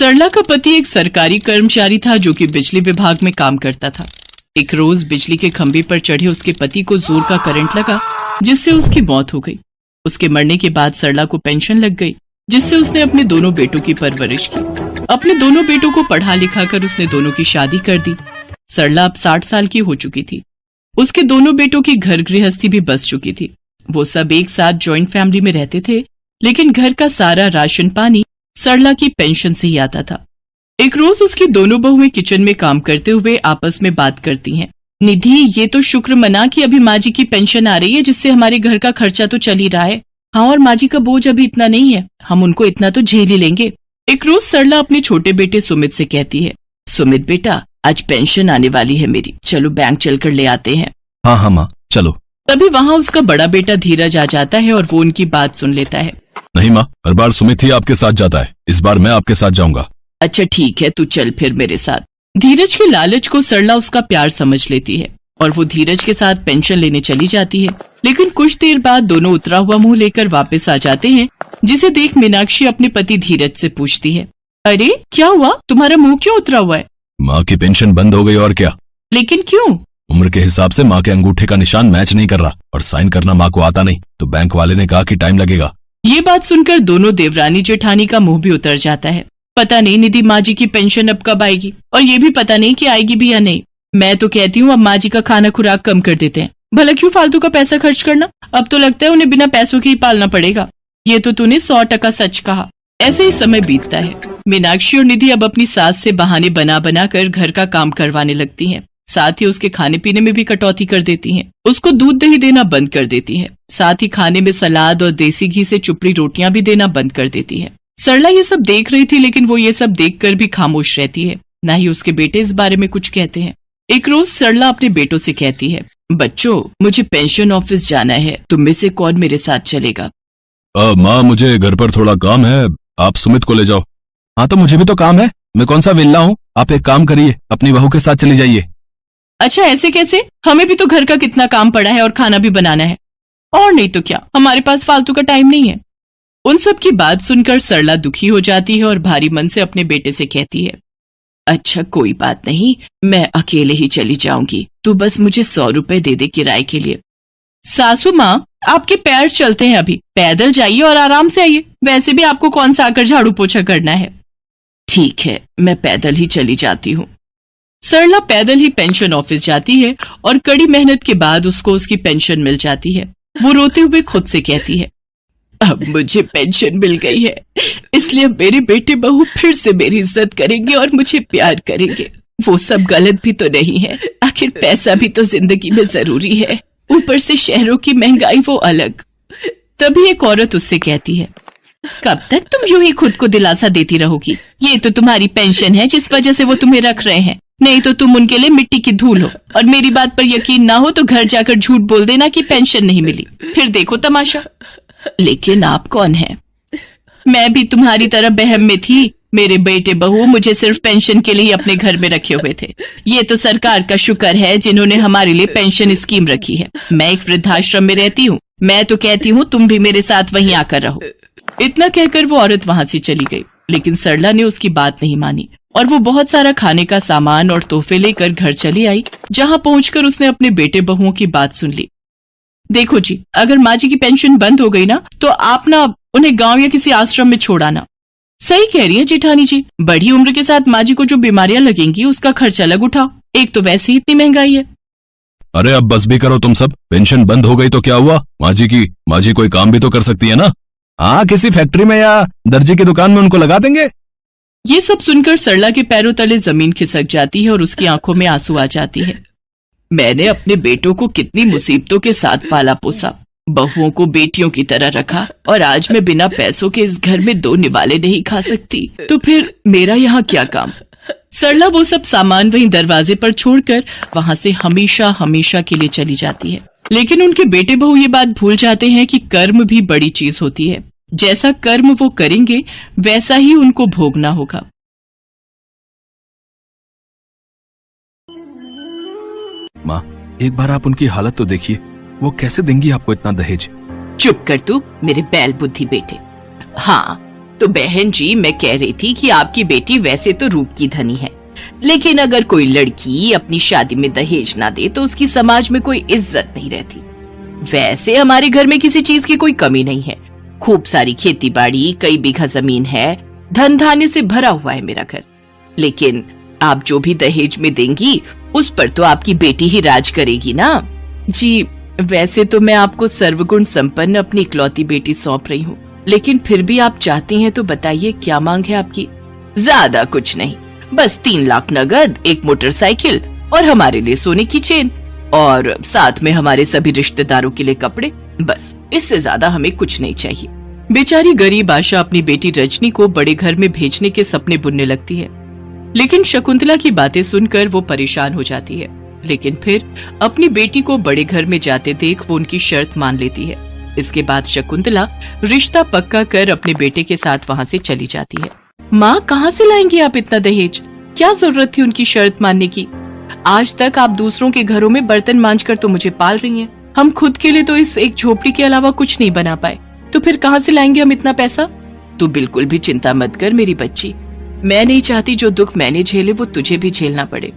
सरला का पति एक सरकारी कर्मचारी था जो कि बिजली विभाग में काम करता था। एक रोज बिजली के खंभे पर चढ़े उसके पति को जोर का करंट लगा, जिससे उसकी मौत हो गई। उसके मरने के बाद सरला को पेंशन लग गई, जिससे उसने अपने दोनों बेटों की परवरिश की। अपने दोनों बेटों को पढ़ा लिखा कर उसने दोनों की शादी कर दी। सरला अब 60 साल की हो चुकी थी। उसके दोनों बेटों की घर गृहस्थी भी बस चुकी थी। वो सब एक साथ जॉइंट फैमिली में रहते थे, लेकिन घर का सारा राशन पानी सरला की पेंशन से ही आता था। एक रोज उसकी दोनों बहुएं किचन में काम करते हुए आपस में बात करती हैं। निधि, ये तो शुक्र मना कि अभी माँ जी की पेंशन आ रही है, जिससे हमारे घर का खर्चा तो चल ही रहा है। हाँ, और माँ जी का बोझ अभी इतना नहीं है, हम उनको इतना तो झेल ही लेंगे। एक रोज सरला अपने छोटे बेटे सुमित से कहती है, सुमित बेटा, आज पेंशन आने वाली है मेरी, चलो बैंक चलकर ले आते हैं। हाँ हाँ माँ, चलो। तभी वहाँ उसका बड़ा बेटा धीरज आ जाता है और वो उनकी बात सुन लेता है। नहीं माँ, हर बार सुमित ही आपके साथ जाता है, इस बार मैं आपके साथ जाऊंगा। अच्छा ठीक है, तू चल फिर मेरे साथ। धीरज के लालच को सरला उसका प्यार समझ लेती है और वो धीरज के साथ पेंशन लेने चली जाती है। लेकिन कुछ देर बाद दोनों उतरा हुआ मुंह लेकर वापस आ जाते हैं, जिसे देख मीनाक्षी अपने पति धीरज से पूछती है, अरे क्या हुआ, तुम्हारा मुंह क्यों उतरा हुआ है? माँ की पेंशन बंद हो गई और क्या। लेकिन क्यों? उम्र के हिसाब से माँ के अंगूठे का निशान मैच नहीं कर रहा और साइन करना माँ को आता नहीं, तो बैंक वाले ने कहा कि टाइम लगेगा। ये बात सुनकर दोनों देवरानी जेठानी का मुंह भी उतर जाता है। पता नहीं निधि माँ जी की पेंशन अब कब आएगी, और ये भी पता नहीं कि आएगी भी या नहीं। मैं तो कहती हूँ अब माँ जी का खाना खुराक कम कर देते हैं, भला क्यों फालतू का पैसा खर्च करना। अब तो लगता है उन्हें बिना पैसों के ही पालना पड़ेगा। ये तो तूने 100% सच कहा। ऐसे ही समय बीतता है। मीनाक्षी और निधि अब अपनी सास से बहाने बना बना कर घर का काम करवाने लगती हैं। साथ ही उसके खाने पीने में भी कटौती कर देती हैं। उसको दूध दही देना बंद कर देती हैं। साथ ही खाने में सलाद और देसी घी से चुपड़ी रोटियां भी देना बंद कर देती है। सरला ये सब देख रही थी, लेकिन वो ये सब देखकर भी खामोश रहती है। ना ही उसके बेटे इस बारे में कुछ कहते हैं। एक रोज सरला अपने बेटों से कहती है, बच्चों, मुझे पेंशन ऑफिस जाना है, तुम में से कौन मेरे साथ चलेगा? माँ, मुझे घर पर थोड़ा काम है, आप सुमित को ले जाओ। हाँ, तो मुझे भी तो काम है, मैं कौन सा विल्ला हूँ। आप एक काम करिए, अपनी बहू के साथ चली जाइए। अच्छा, ऐसे कैसे? हमें भी तो घर का कितना काम पड़ा है और खाना भी बनाना है। और नहीं तो क्या, हमारे पास फालतू का टाइम नहीं है। उन सब की बात सुनकर सरला दुखी हो जाती है और भारी मन से अपने बेटे से कहती है, अच्छा कोई बात नहीं, मैं अकेले ही चली जाऊंगी, तू बस मुझे 100 रुपए दे दे किराए के लिए। सासू माँ, आपके पैर चलते हैं, अभी पैदल जाइए और आराम से आइए। वैसे भी आपको कौन सा आकर झाड़ू पोछा करना है। ठीक है, मैं पैदल ही चली जाती हूँ। सरला पैदल ही पेंशन ऑफिस जाती है और कड़ी मेहनत के बाद उसको उसकी पेंशन मिल जाती है। वो रोते हुए खुद से कहती है, अब मुझे पेंशन मिल गई है, इसलिए मेरे बेटे बहू फिर से मेरी इज्जत करेंगे और मुझे प्यार करेंगे। वो सब गलत भी तो नहीं है, आखिर पैसा भी तो जिंदगी में जरूरी है, ऊपर से शहरों की महंगाई वो अलग। तभी एक औरत उससे कहती है, कब तक तुम यूं ही खुद को दिलासा देती रहोगी? ये तो तुम्हारी पेंशन है जिस वजह से वो तुम्हें रख रहे हैं, नहीं तो तुम उनके लिए मिट्टी की धूल हो। और मेरी बात पर यकीन ना हो तो घर जाकर झूठ बोल देना कि पेंशन नहीं मिली, फिर देखो तमाशा। लेकिन आप कौन हैं? मैं भी तुम्हारी तरह बहम में थी। मेरे बेटे बहू मुझे सिर्फ पेंशन के लिए अपने घर में रखे हुए थे। ये तो सरकार का शुक्र है जिन्होंने हमारे लिए पेंशन स्कीम रखी है। मैं एक वृद्धाश्रम में रहती हूँ, मैं तो कहती हूँ तुम भी मेरे साथ वहीं आकर रहो। इतना कहकर वो औरत वहां से चली गई, लेकिन सरला ने उसकी बात नहीं मानी और वो बहुत सारा खाने का सामान और तोहफे लेकर घर चली आई, जहाँ पहुंचकर उसने अपने बेटे बहुओं की बात सुन ली। देखो जी, अगर माँ जी की पेंशन बंद हो गई ना, तो आप ना उन्हें गांव या किसी आश्रम में छोड़ आना। सही कह रही है जेठानी जी, बड़ी उम्र के साथ माँ जी को जो बीमारियां लगेंगी उसका खर्चा अलग उठाओ, एक तो वैसे ही इतनी महंगाई है। अरे अब बस भी करो तुम सब, पेंशन बंद हो गई तो क्या हुआ? माँ जी कोई काम भी तो कर सकती है ना। हाँ, किसी फैक्ट्री में या दर्जी की दुकान में उनको लगा देंगे। ये सब सुनकर सरला के पैरों तले जमीन खिसक जाती है और उसकी आंखों में आंसू आ जाती है। मैंने अपने बेटों को कितनी मुसीबतों के साथ पाला पोसा, बहुओं को बेटियों की तरह रखा, और आज मैं बिना पैसों के इस घर में 2 निवाले नहीं खा सकती, तो फिर मेरा यहाँ क्या काम। सरला वो सब सामान वहीं दरवाजे पर छोड़कर वहां से हमेशा हमेशा के लिए चली जाती है। लेकिन उनके बेटे बहू ये बात भूल जाते हैं कि कर्म भी बड़ी चीज होती है। जैसा कर्म वो करेंगे वैसा ही उनको भोगना होगा। माँ, एक बार आप उनकी हालत तो देखिए, वो कैसे देंगी आपको इतना दहेज। चुप कर तू मेरे बैल बुद्धि बेटे। हाँ, तो बहन जी, मैं कह रही थी कि आपकी बेटी वैसे तो रूप की धनी है, लेकिन अगर कोई लड़की अपनी शादी में दहेज ना दे तो उसकी समाज में कोई इज्जत नहीं रहती। वैसे हमारे घर में किसी चीज की कोई कमी नहीं है, खूब सारी खेती बाड़ी, कई बीघा जमीन है, धन धान्य से भरा हुआ है मेरा घर। लेकिन आप जो भी दहेज में देंगी उस पर तो आपकी बेटी ही राज करेगी ना। जी, वैसे तो मैं आपको सर्वगुण संपन्न अपनी इकलौती बेटी सौंप रही हूँ, लेकिन फिर भी आप चाहती हैं तो बताइए क्या मांग है आपकी। ज्यादा कुछ नहीं, बस 3 लाख नगद, 1 मोटरसाइकिल और हमारे लिए सोने की चेन, और साथ में हमारे सभी रिश्तेदारों के लिए कपड़े। बस इससे ज्यादा हमें कुछ नहीं चाहिए। बेचारी गरीब आशा अपनी बेटी रजनी को बड़े घर में भेजने के सपने बुनने लगती है, लेकिन शकुंतला की बातें सुनकर वो परेशान हो जाती है। लेकिन फिर अपनी बेटी को बड़े घर में जाते देख वो उनकी शर्त मान लेती है। इसके बाद शकुंतला रिश्ता पक्का कर अपने बेटे के साथ वहाँ से चली जाती है। माँ, कहाँ से लाएंगे आप इतना दहेज? क्या जरूरत थी उनकी शर्त मानने की? आज तक आप दूसरों के घरों में बर्तन मांझकर तो मुझे पाल रही हैं। हम खुद के लिए तो इस एक झोपड़ी के अलावा कुछ नहीं बना पाए, तो फिर कहाँ से लाएंगे हम इतना पैसा? तू बिल्कुल भी चिंता मत कर मेरी बच्ची, मैं नहीं चाहती जो दुख मैंने झेले वो तुझे भी झेलना पड़े।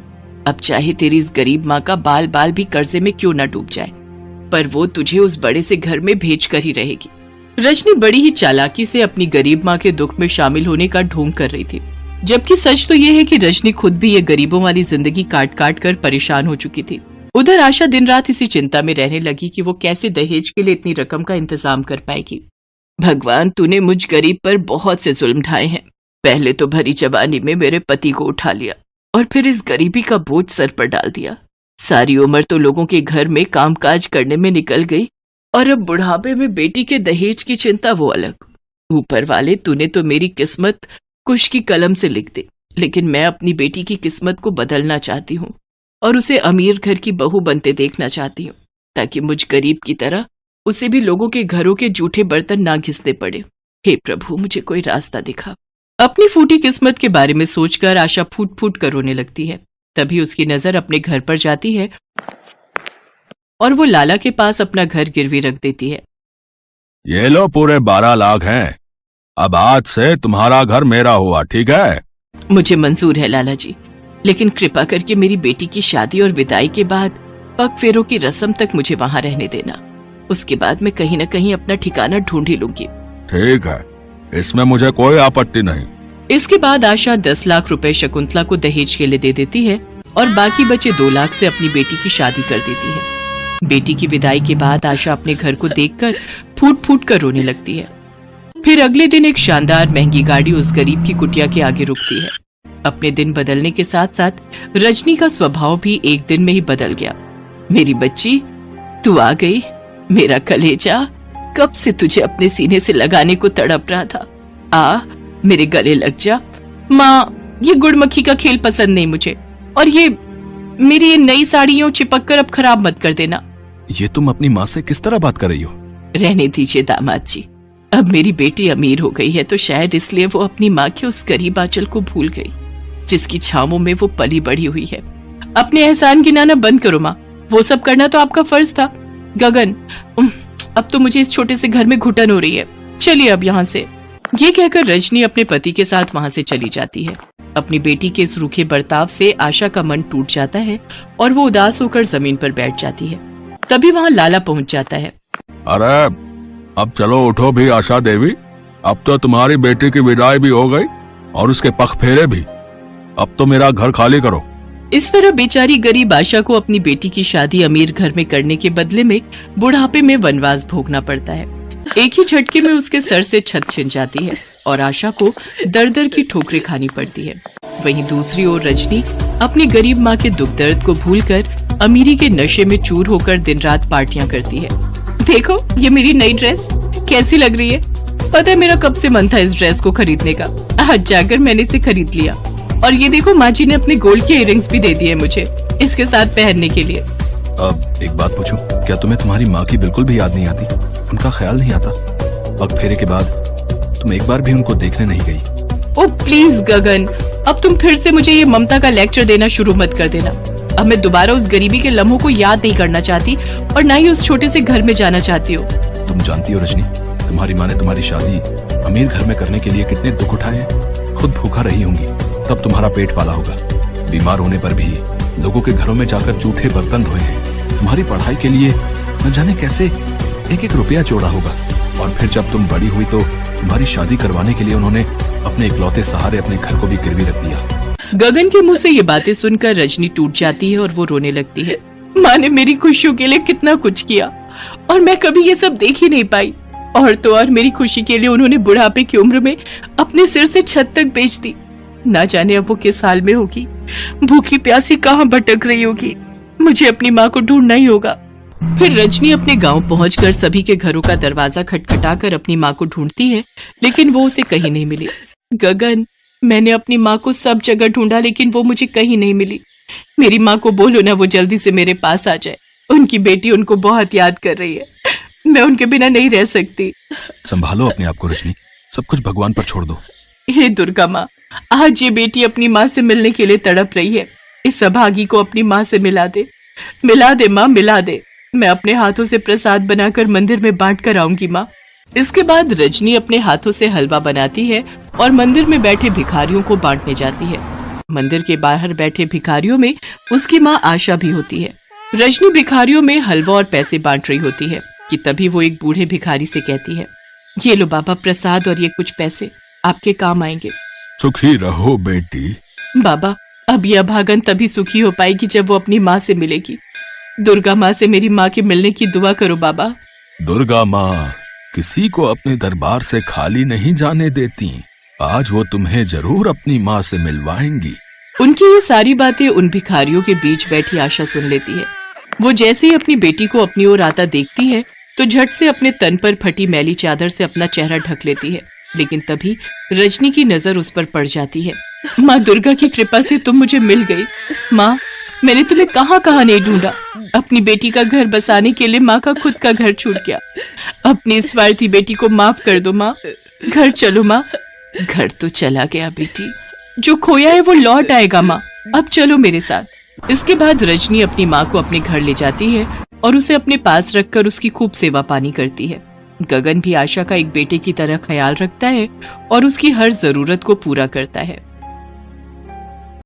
अब चाहे तेरी इस गरीब माँ का बाल बाल भी कर्जे में क्यों न डूब जाए, पर वो तुझे उस बड़े से घर में भेज कर ही रहेगी। रजनी बड़ी ही चालाकी से अपनी गरीब माँ के दुख में शामिल होने का ढोंग कर रही थी, जबकि सच तो ये है कि रजनी खुद भी ये गरीबों वाली जिंदगी काट काट कर परेशान हो चुकी थी। उधर आशा दिन रात इसी चिंता में रहने लगी कि वो कैसे दहेज के लिए इतनी रकम का इंतजाम कर पाएगी। भगवान, तूने मुझ गरीब पर बहुत से जुल्म ढाए हैं। पहले तो भरी जवानी में मेरे पति को उठा लिया और फिर इस गरीबी का बोझ सर पर डाल दिया। सारी उम्र तो लोगों के घर में कामकाज करने में निकल गई और अब बुढ़ापे में बेटी के दहेज की चिंता वो अलग। ऊपर वाले, तूने तो मेरी किस्मत कुश की कलम से लिख दी, लेकिन मैं अपनी बेटी की किस्मत को बदलना चाहती हूँ और उसे अमीर घर की बहू बनते देखना चाहती हूँ, ताकि मुझ गरीब की तरह उसे भी लोगों के घरों के जूठे बर्तन ना घिसने पड़े। हे प्रभु, मुझे कोई रास्ता दिखा। अपनी फूटी किस्मत के बारे में सोचकर आशा फूट फूट कर रोने लगती है। तभी उसकी नजर अपने घर पर जाती है और वो लाला के पास अपना घर गिरवी रख देती है। ये लो, पूरे 12 लाख हैं। अब आज से तुम्हारा घर मेरा हुआ, ठीक है? मुझे मंजूर है लाला जी, लेकिन कृपा करके मेरी बेटी की शादी और विदाई के बाद पग फेरों की रस्म तक मुझे वहाँ रहने देना। उसके बाद मैं कहीं न कहीं अपना ठिकाना ढूंढ ही लूंगी। ठीक है, इसमें मुझे कोई आपत्ति नहीं। इसके बाद आशा 10 लाख रुपए शकुंतला को दहेज के लिए दे देती है और बाकी बचे 2 लाख से अपनी बेटी की शादी कर देती है। बेटी की विदाई के बाद आशा अपने घर को देखकर फूट फूट कर रोने लगती है। फिर अगले दिन एक शानदार महंगी गाड़ी उस गरीब की कुटिया के आगे रुकती है। अपने दिन बदलने के साथ साथ रजनी का स्वभाव भी एक दिन में ही बदल गया। मेरी बच्ची, तू आ गई। मेरा कलेजा कब से तुझे अपने सीने से लगाने को तड़प रहा था। आ, मेरे गले लग जा। माँ, ये गुड़ मक्खी का खेल पसंद नहीं मुझे, और ये मेरी ये नई साड़ियों चिपक कर अब खराब मत कर देना। ये तुम अपनी माँ से किस तरह बात कर रही हो? रहने दीजिए दामाद जी, अब मेरी बेटी अमीर हो गई है तो शायद इसलिए वो अपनी माँ के उस गरीब आंचल को भूल गई जिसकी छावों में वो पली बढ़ी हुई है। अपने एहसान गिनाना बंद करो माँ, वो सब करना तो आपका फर्ज था। गगन, अब तो मुझे इस छोटे से घर में घुटन हो रही है, चलिए अब यहाँ से। ये कहकर रजनी अपने पति के साथ वहाँ से चली जाती है। अपनी बेटी के इस रूखे बर्ताव से आशा का मन टूट जाता है और वो उदास होकर जमीन पर बैठ जाती है। तभी वहाँ लाला पहुँच जाता है। अरे अब चलो, उठो भी आशा देवी, अब तो तुम्हारी बेटी की विदाई भी हो गई और उसके पग फेरे भी। अब तो मेरा घर खाली करो। इस तरह बेचारी गरीब आशा को अपनी बेटी की शादी अमीर घर में करने के बदले में बुढ़ापे में वनवास भोगना पड़ता है। एक ही झटके में उसके सर से छत छिन जाती है और आशा को दर दर की ठोकरें खानी पड़ती है। वहीं दूसरी ओर रजनी अपनी गरीब माँ के दुख दर्द को भूलकर अमीरी के नशे में चूर होकर दिन रात पार्टियां करती है। देखो, ये मेरी नई ड्रेस कैसी लग रही है। पता है, मेरा कब से मन था इस ड्रेस को खरीदने का, आज जाकर मैंने इसे खरीद लिया। और ये देखो, माँ जी ने अपने गोल्ड के इयररिंग्स भी दे दिए मुझे इसके साथ पहनने के लिए। अब एक बात पूछूं, क्या तुम्हें तुम्हारी माँ की बिल्कुल भी याद नहीं आती? उनका ख्याल नहीं आता? पग फेरे के बाद तुम एक बार भी उनको देखने नहीं गई? ओ प्लीज गगन, अब तुम फिर से मुझे ये ममता का लेक्चर देना शुरू मत कर देना। अब मैं दोबारा उस गरीबी के लम्हों को याद नहीं करना चाहती और न ही उस छोटे से घर में जाना चाहती हूँ। तुम जानती हो रजनी, तुम्हारी माँ ने तुम्हारी शादी अमीर घर में करने के लिए कितने दुख उठाए हैं। खुद भूखा रही होंगी तब तुम्हारा पेट पाला होगा। बीमार होने पर भी लोगों के घरों में जाकर जूठे बर्तन धोए हैं। तुम्हारी पढ़ाई के लिए न जाने कैसे एक एक रुपया जोड़ा होगा। और फिर जब तुम बड़ी हुई तो तुम्हारी शादी करवाने के लिए उन्होंने अपने इकलौते सहारे अपने घर को भी गिरवी रख दिया। गगन के मुंह से ये बातें सुनकर रजनी टूट जाती है और वो रोने लगती है। माँ ने मेरी खुशियों के लिए कितना कुछ किया और मैं कभी ये सब देख ही नहीं पाई। और तो और मेरी खुशी के लिए उन्होंने बुढ़ापे की उम्र में अपने सिर से छत तक बेच दी। ना जाने अब वो किस हाल में होगी, भूखी प्यासी कहाँ भटक रही होगी। मुझे अपनी माँ को ढूंढना ही होगा। फिर रजनी अपने गांव पहुंचकर सभी के घरों का दरवाजा खटखटाकर अपनी माँ को ढूंढती है, लेकिन वो उसे कहीं नहीं मिली। गगन, मैंने अपनी माँ को सब जगह ढूंढा लेकिन वो मुझे कहीं नहीं मिली। मेरी माँ को बोलो ना वो जल्दी से मेरे पास आ जाए। उनकी बेटी उनको बहुत याद कर रही है। मैं उनके बिना नहीं रह सकती। संभालो अपने आप को रजनी, सब कुछ भगवान पर छोड़ दो। हे दुर्गा माँ, आज ये बेटी अपनी माँ से मिलने के लिए तड़प रही है। इस अभागी को अपनी माँ से मिला दे। मिला दे माँ, मिला दे। मैं अपने हाथों से प्रसाद बनाकर मंदिर में बांट कर आऊंगी माँ। इसके बाद रजनी अपने हाथों से हलवा बनाती है और मंदिर में बैठे भिखारियों को बांटने जाती है। मंदिर के बाहर बैठे भिखारियों में उसकी माँ आशा भी होती है। रजनी भिखारियों में हलवा और पैसे बांट रही होती है कि तभी वो एक बूढ़े भिखारी से कहती है, ये लो बाबा प्रसाद और ये कुछ पैसे, आपके काम आएंगे। सुखी रहो बेटी। बाबा, अब यह अभागन तभी सुखी हो पाएगी जब वो अपनी माँ से मिलेगी। दुर्गा माँ से मेरी माँ के मिलने की दुआ करो बाबा। दुर्गा माँ किसी को अपने दरबार से खाली नहीं जाने देती। आज वो तुम्हें जरूर अपनी माँ से मिलवाएंगी। उनकी ये सारी बातें उन भिखारियों के बीच बैठी आशा सुन लेती है। वो जैसे ही अपनी बेटी को अपनी ओर आता देखती है तो झट से अपने तन पर फटी मैली चादर से अपना चेहरा ढक लेती है। लेकिन तभी रजनी की नजर उस पर पड़ जाती है। माँ दुर्गा की कृपा से तुम मुझे मिल गई। माँ, मैंने तुम्हें कहाँ कहाँ नहीं ढूंढा। अपनी बेटी का घर बसाने के लिए माँ का खुद का घर छूट गया। अपनी स्वार्थी बेटी को माफ कर दो माँ। घर चलो माँ। घर तो चला गया बेटी, जो खोया है वो लौट आएगा माँ। अब चलो मेरे साथ। इसके बाद रजनी अपनी माँ को अपने घर ले जाती है और उसे अपने पास रखकर उसकी खूब सेवा पानी करती है। गगन भी आशा का एक बेटे की तरह ख्याल रखता है और उसकी हर जरूरत को पूरा करता है।